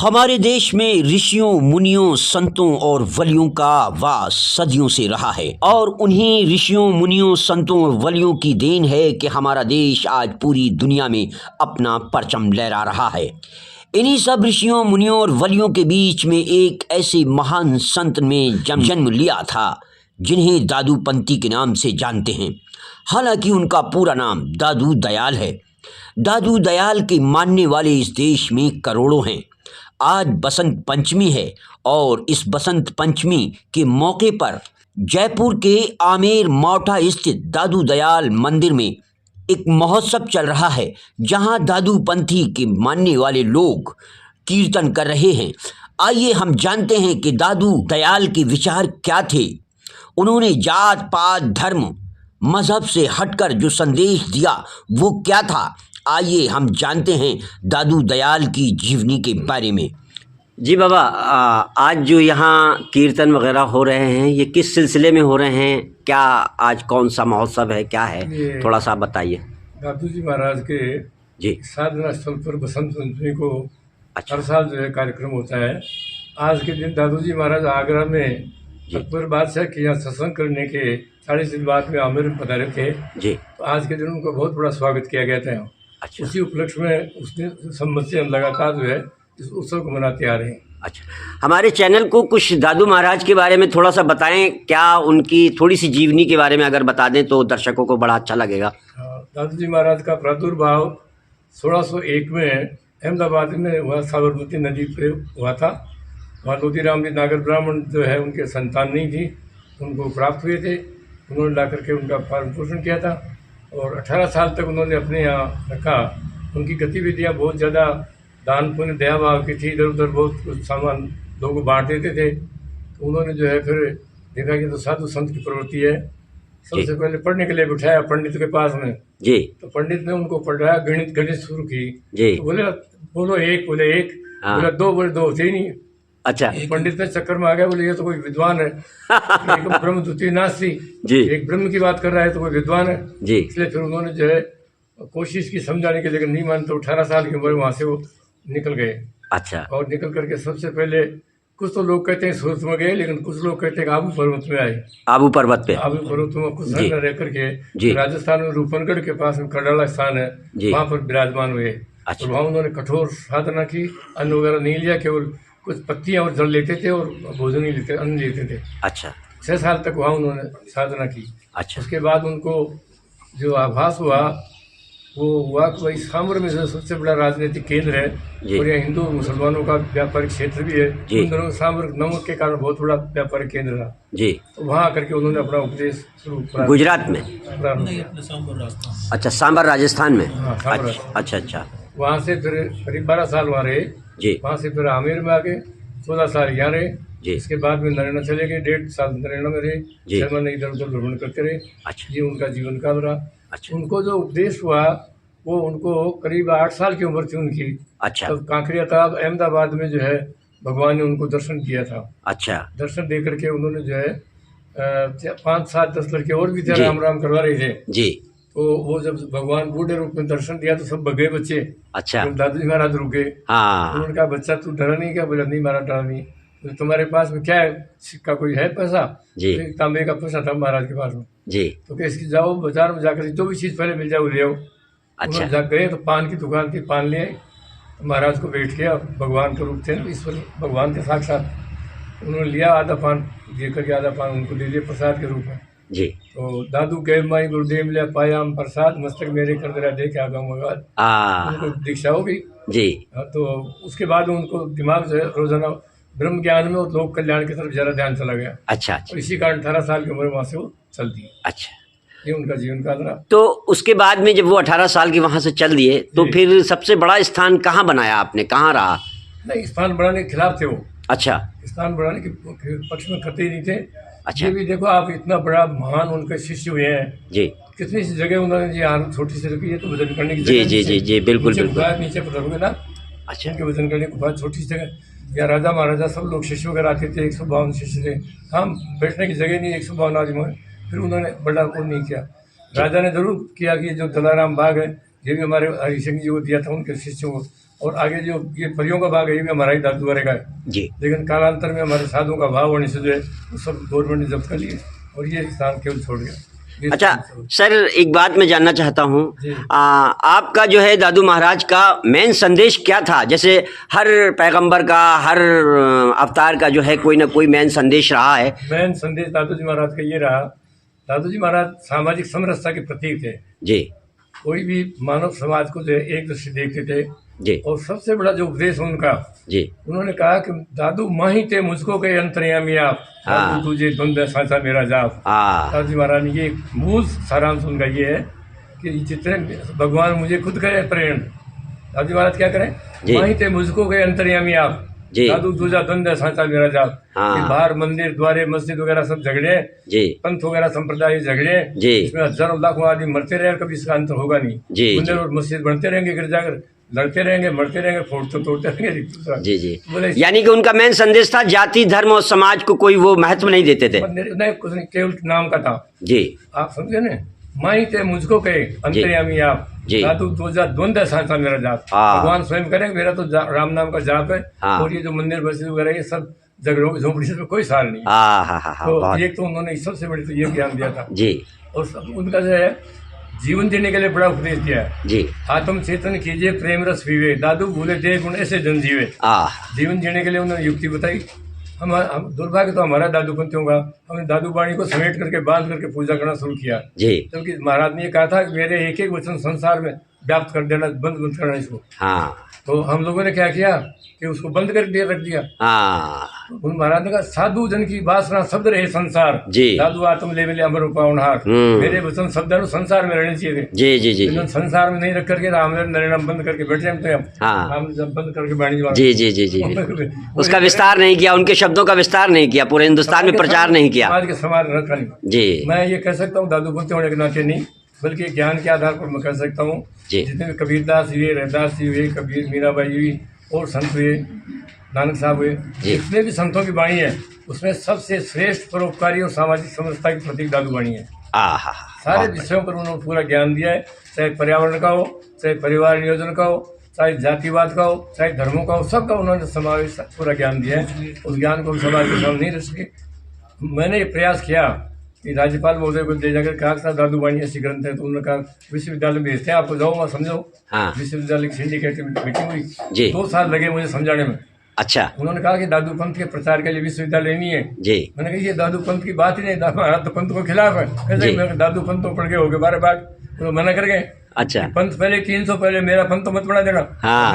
हमारे देश में ऋषियों, मुनियों, संतों और वलियों का वास सदियों से रहा है और उन्हीं ऋषियों, मुनियों, संतों और वलियों की देन है कि हमारा देश आज पूरी दुनिया में अपना परचम लहरा रहा है। इन्हीं सब ऋषियों, मुनियों और वलियों के बीच में एक ऐसे महान संत ने जन्म लिया था जिन्हें दादू पंती के नाम से जानते हैं। हालांकि उनका पूरा नाम दादू दयाल है। दादू दयाल के मानने वाले इस देश में करोड़ों हैं। आज बसंत पंचमी है और इस बसंत पंचमी के मौके पर जयपुर के आमेर मौठा स्थित दादू दयाल मंदिर में एक महोत्सव चल रहा है, जहां दादू पंथी के मानने वाले लोग कीर्तन कर रहे हैं। आइए हम जानते हैं कि दादू दयाल के विचार क्या थे। उन्होंने जात पात, धर्म, मजहब से हटकर जो संदेश दिया वो क्या था। आइए हम जानते हैं दादू दयाल की जीवनी के बारे में। जी बाबा, आज जो यहाँ कीर्तन वगैरह हो रहे हैं ये किस सिलसिले में हो रहे हैं? क्या आज कौन सा महोत्सव है, क्या है, थोड़ा सा बताइए। दादू जी महाराज के जी साधना स्थल पर बसंत पंचमी को अच्छा। हर साल जो है कार्यक्रम होता है। आज के दिन दादू जी महाराज आगरा में अकबर बादशाह के यहाँ सत्संग करने के 40 दिन बाद में आमेर में पधारे थे जी। तो आज के दिन उनका बहुत बड़ा स्वागत किया गया था। अच्छा। उसी उपलक्ष्य में उस दिन संबंध से हम लगातार जो है इस उत्सव को मनाते आ रहे हैं। अच्छा, हमारे चैनल को कुछ दादू महाराज के बारे में थोड़ा सा बताएं, क्या उनकी थोड़ी सी जीवनी के बारे में अगर बता दें तो दर्शकों को बड़ा अच्छा लगेगा। दादू जी महाराज का प्रादुर्भाव 1601 में अहमदाबाद में हुआ, साबरमती नदी पे हुआ था। वहाँ लोधीराम जी नागर ब्राह्मण जो है उनके संतान नहीं थी, उनको प्राप्त हुए थे। उन्होंने ला करके उनका पालन पोषण किया था और 18 साल तक उन्होंने अपने यहाँ रखा। उनकी गतिविधियाँ बहुत ज़्यादा दान पुण्य दया भाव की थी। इधर उधर बहुत कुछ सामान लोगों को बांट देते थे। तो उन्होंने जो है फिर देखा कि तो साधु संत की प्रवृत्ति है। सबसे पहले पढ़ने के लिए बिठाया पंडित के पास में जी। तो पंडित ने उनको पढ़ाया, गणित शुरू की जी। तो बोले बोलो एक, बोले एक, बोले दो, बोले दो होते ही नहीं। अच्छा, पंडित ने चक्कर में आ गया, बोले ये तो कोई विद्वान है। एक ब्रह्म द्वितीय नास्ति जी, एक ब्रह्म की बात कर रहा है तो कोई विद्वान है जी। इसलिए फिर उन्होंने जो है कोशिश की समझाने के, लेकिन नहीं मानते। तो 18 साल की उम्र वहां से वो निकल गए। अच्छा। और निकल करके सबसे पहले कुछ तो लोग कहते हैं सूरत में गए, लेकिन कुछ लोग कहते हैं आबू पर्वत में आए। आबू पर्वत पे, आबू पर्वत में कुछ समय रह करके राजस्थान में रूपनगढ़ के पास में कडाला स्थान है, वहां पर विराजमान हुए। अच्छा। तो वहाँ उन्होंने कठोर साधना की, अन्न वगैरह नहीं लिया, केवल कुछ पत्तियां और जल लेते थे और भोजन ही लेते, अन्न लेते थे। अच्छा। 6 साल तक वहाँ उन्होंने साधना की। अच्छा। उसके बाद उनको जो आभास हुआ वो हुआ कि भाई साम्र में जो सबसे बड़ा राजनीतिक केंद्र है और यहाँ हिंदू मुसलमानों का व्यापारिक क्षेत्र भी है। उन दोनों साम्र नमक के कारण बहुत बड़ा व्यापारिक केंद्र था जी। तो वहाँ आकर के उन्होंने अपना उपदेश शुरू किया। गुजरात में? अच्छा, सांबर राजस्थान में। हाँ, अच्छा अच्छा। वहाँ से फिर करीब 12 साल वहाँ रहे जी। वहाँ से फिर आमेर में आ गए, 14 साल यहाँ रहे जी। इसके बाद में नरेना चले गए, 1.5 साल नरेना में रहे। 6 महीने इधर उधर भ्रमण करते रहे। अच्छा। ये उनका जीवन काल रहा। अच्छा। उनको जो उपदेश हुआ वो उनको करीब 8 साल की उम्र थी उनकी। अच्छा। तब कांकरिया तालाब अहमदाबाद में जो है भगवान ने उनको दर्शन किया था। अच्छा। दर्शन दे करके उन्होंने जो है 5, 7, 10 लड़के और भी थे, राम राम करवा रहे थे जी। तो वो जब भगवान बूढ़े रूप में दर्शन दिया तो सब भगे बच्चे। अच्छा। दादू जी महाराज रुके। हाँ। उन्होंने कहा बच्चा तू डरा नहीं क्या? बोला नहीं महाराज डरा नहीं। तो तुम्हारे पास में क्या है, सिक्का कोई है पैसा जी? तो तांबे का पैसा था महाराज के पास में जी। तो कैसे जाओ बाजार में जाकर जो भी चीज पहले मिल जाए वो ले आओ। अच्छा। जा गए तो पान की दुकान थी, पान ले आए। तो महाराज को बैठ के, भगवान के रूप थे, ईश्वर भगवान के साक्षात, उन्होंने लिया आधा पान, दे करके आधा पान उनको दे दिया प्रसाद के रूप में जी। तो दादू कह माई गुरुदेव ले पायाम प्रसाद, मस्तक मेरे कर दे दे क्या गवाद, उनको दीक्षा होगी जी। तो उसके बाद उनको दिमाग जो है रोजाना ब्रह्म ज्ञान में और लोक कल्याण की तरफ ज्यादा ध्यान चला गया। अच्छा। और इसी कारण 18 साल की उम्र वहां से वो चल दी। अच्छा। ये उनका जीवन काल रहा। तो उसके बाद में जब वो 18 साल के वहां से चल दिए तो फिर सबसे बड़ा स्थान कहाँ बनाया आपने, कहाँ रहा? नहीं, स्थान बढ़ाने के खिलाफ थे वो। अच्छा। स्थान बढ़ाने के पक्ष में करते ही नहीं थे। अच्छा। ये भी देखो आप, इतना बड़ा महान उनके शिष्य हुए हैं जी। कितनी सी जगह उन्होंने जी हाथ छोटी सी रखी है तो वजन करने की जी जी जी जी बिल्कुल बिल्कुल। नीचे पर रखोगे ना। अच्छा। उनके वजन करने के बाद छोटी सी जगह, या राजा महाराजा सब लोग शिष्य वगैरह आते थे, 152 शिष्य थे। हम बैठने की जगह नहीं, 152 आदमी। फिर उन्होंने बड़ा वो नहीं किया। राजा ने जरूर किया कि जो दलाराम बाग है ये भी हमारे हरिशंकर जी को दिया था उनके शिष्यों को, और आगे जो ये परियों का भाग है ये भी हमारा ही दादू वाले का है। जी। लेकिन कालांतर में हमारे साधुओं का भाव होने से जो है वो सब गवर्नमेंट ने जब्त कर लिए और ये स्थान केवल छोड़ गया। अच्छा सर, एक बात मैं जानना चाहता हूँ, जी। आपका जो है दादू महाराज का मेन संदेश क्या था? जैसे हर पैगंबर का, हर अवतार का जो है कोई ना कोई मेन संदेश रहा है। मेन संदेश दादू जी महाराज का ये रहा, दादू जी महाराज सामाजिक समरसता के प्रतीक थे। जी कोई भी मानव समाज को जो है एक दृष्टि देखते थे। जी। और सबसे बड़ा जो उपदेश उनका, जी, उन्होंने कहा कि दादू माही ते मुझको के अंतर्यामी आप, दादू तुझे द्वंद्व साचा मेरा जाप। दादू जी महाराज ने ये मूल सारांश उनका ये है कि जितने भगवान मुझे खुद करे प्रेरण, दादू जी महाराज क्या करें, माही ते मुझको के अंतर्यामी आप, दादू तुझा द्वंद्व साचा मेरा जाप। बाहर मंदिर द्वारे मस्जिद वगैरह सब झगड़े, पंथ वगैरह संप्रदाय झगड़े, इसमें हजारों लाखों आदमी मरते रहे, कभी इसका अंत होगा नहीं। मंदिर और मस्जिद बनते रहेंगे, गिरजाघर लड़ते रहेंगे, मरते रहेंगे, तोड़ते रहेंगे। जी जी। यानी कि उनका मेन संदेश था जाति धर्म और समाज को कोई वो महत्व नहीं देते थे। नहीं, कुछ नहीं, केवल नाम का था। जी, आप समझे ना, माही थे मुझको कहे अंतर्यामी आप, दादू तुझा द्वंद्व साचा मेरा जाप। भगवान स्वयं करें, मेरा तो राम नाम का जाप है। और ये जो मंदिर मस्जिद वगैरह ये सब झगड़ों झोपड़ी से कोई सार नहीं। तो एक तो उन्होंने सबसे बड़ी तो ये ज्ञान दिया था जी। और उनका जो है जीवन जीने के लिए बड़ा उपदेश दिया है जी। आत्म चेतन कीजिए, प्रेम रस पीवे, दादू भूले दे गुण ऐसे जन जीवे। जीवन जीने के लिए उन्होंने युक्ति बताई। हम दुर्भाग्य तो हमारा दादू पंथियों का, हमने दादू वाणी को समेट करके बांध करके पूजा करना शुरू किया जी। क्योंकि महाराज ने ये कहा था कि मेरे एक एक वचन संसार में व्याप्त कर देना, बंद करना इसको। तो हम लोगों ने क्या किया कि उसको बंद कर दिया, रख दिया। उन महाराज ने कहा साधु जन की वासना शब्द रहे संसार जी, साधु आत्म ले मिले अमर उपावनहार। मेरे वचन शब्द संसार में रहने चाहिए जी जी जी। संसार में नहीं रख करके राम बंद करके बैठे हम जब बंद करके बाणी जी जी जी जी उसका विस्तार नहीं किया, उनके शब्दों का विस्तार नहीं किया, पूरे हिंदुस्तान में प्रचार नहीं किया, समाज के समाज रखा नहीं जी। मैं ये कह सकता हूँ दादू पंथी होने के नाते नहीं, बल्कि ज्ञान के आधार पर मैं कह सकता हूँ जितने भी कबीरदास हुए, रविदास जी हुए, कबीर मीराबाई हुई और संत हुए, नानक साहब हुए, जितने भी संतों की वाणी है उसमें सबसे श्रेष्ठ परोपकारी और सामाजिक समरसता की प्रतीक दादू वाणी है। सारे विषयों पर उन्होंने पूरा ज्ञान दिया है, चाहे पर्यावरण का हो, चाहे परिवार नियोजन का हो, चाहे जातिवाद का हो, चाहे धर्मों का हो, सबका उन्होंने समावेश पूरा ज्ञान दिया है। उस ज्ञान को समाज के सामने नहीं रख सके। मैंने ये प्रयास किया कि राज्यपाल महोदय को ले जाकर कहा था दादू वाणी ऐसी ग्रंथ है, तो उन्होंने कहा विश्वविद्यालय में भेजते हैं आपको, जाओ वहाँ समझो। विश्वविद्यालय की सिंडिकेट मीटिंग हुई, 2 साल लगे मुझे समझाने में। अच्छा, उन्होंने कहा कि दादू पंथ के प्रचार के लिए विश्वविद्यालय नहीं है जी। मैंने कहा ये दादू पंथ की बात ही नहीं, तो पंथ को खिलाफ है। कैसे दादू पंथ तो पढ़ गए हो गए 12 बार, तो मना कर गए। अच्छा, पंथ पहले 300 पहले मेरा पंथ तो मत बढ़ा देना,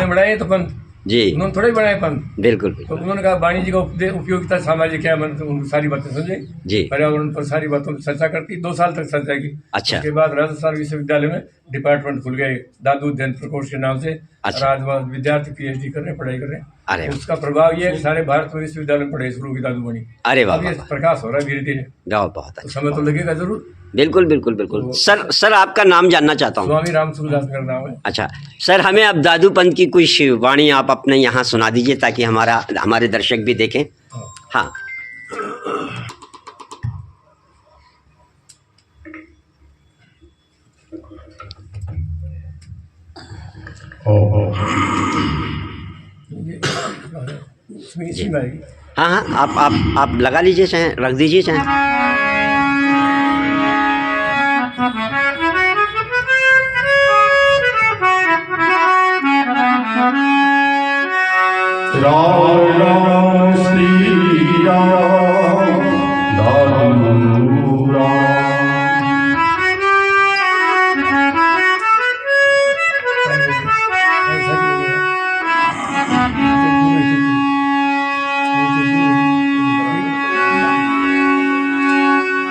बढ़ाए तो पंथ जी, उन्होंने थोड़ा ही बढ़ाए पंथ। बिल्कुल। तो उन्होंने कहा वाणी जी का उपयोगिता सामाजिक है, मैंने सारी बातें समझे जी, पर्यावरण पर सारी बातों पर चर्चा करती, 2 साल तक चर्चा की। अच्छा, उसके बाद राजस्थान विश्वविद्यालय में डिपार्टमेंट खुल गए दादू जैन प्रकोष्ठ के नाम से। अच्छा, आज विद्यार्थी PhD कर रहे हैं, पढ़ाई कर रहे हैं। अरे उसका प्रभाव ये है कि सारे भारत में विश्वविद्यालय में पढ़ाई शुरू की दादू वाणी। अरे वाह, प्रकाश हो रहा है धीरे धीरे। बहुत अच्छा, समय तो लगेगा जरूर। बिल्कुल बिल्कुल बिल्कुल। तो, सर आपका नाम जानना चाहता हूँ। स्वामी रामसुखदास मेरा नाम है। अच्छा सर, हमें अब दादू पंथ की कुछ वाणी आप अपने यहाँ सुना दीजिए ताकि हमारे दर्शक भी देखें। हाँ, हाँ हाँ, आप लगा लीजिए, चाहे रख दीजिए, चाहे। राम राम श्री राम दादू राम।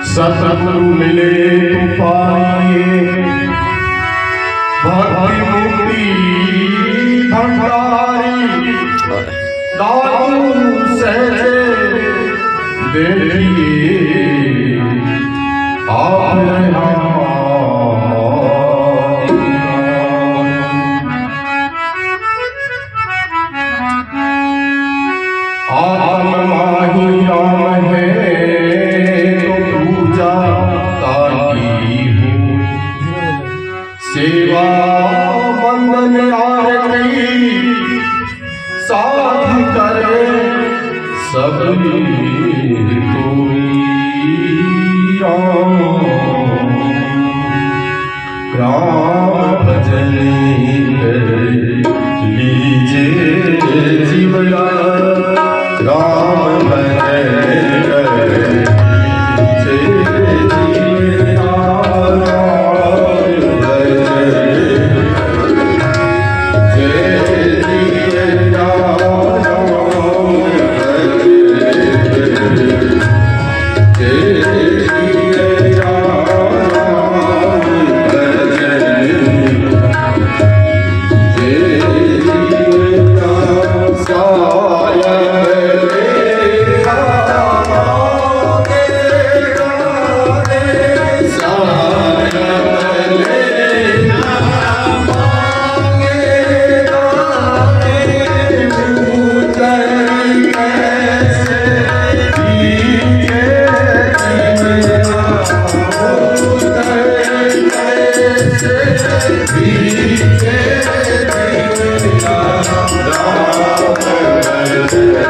सतगुरु मिले पाए भक्ति मुक्ति भंडारी, दादू सहजे देखिए आप आत्म माही राम है तो पूजा तारी हूँ, सेवा बंदन आरती Hare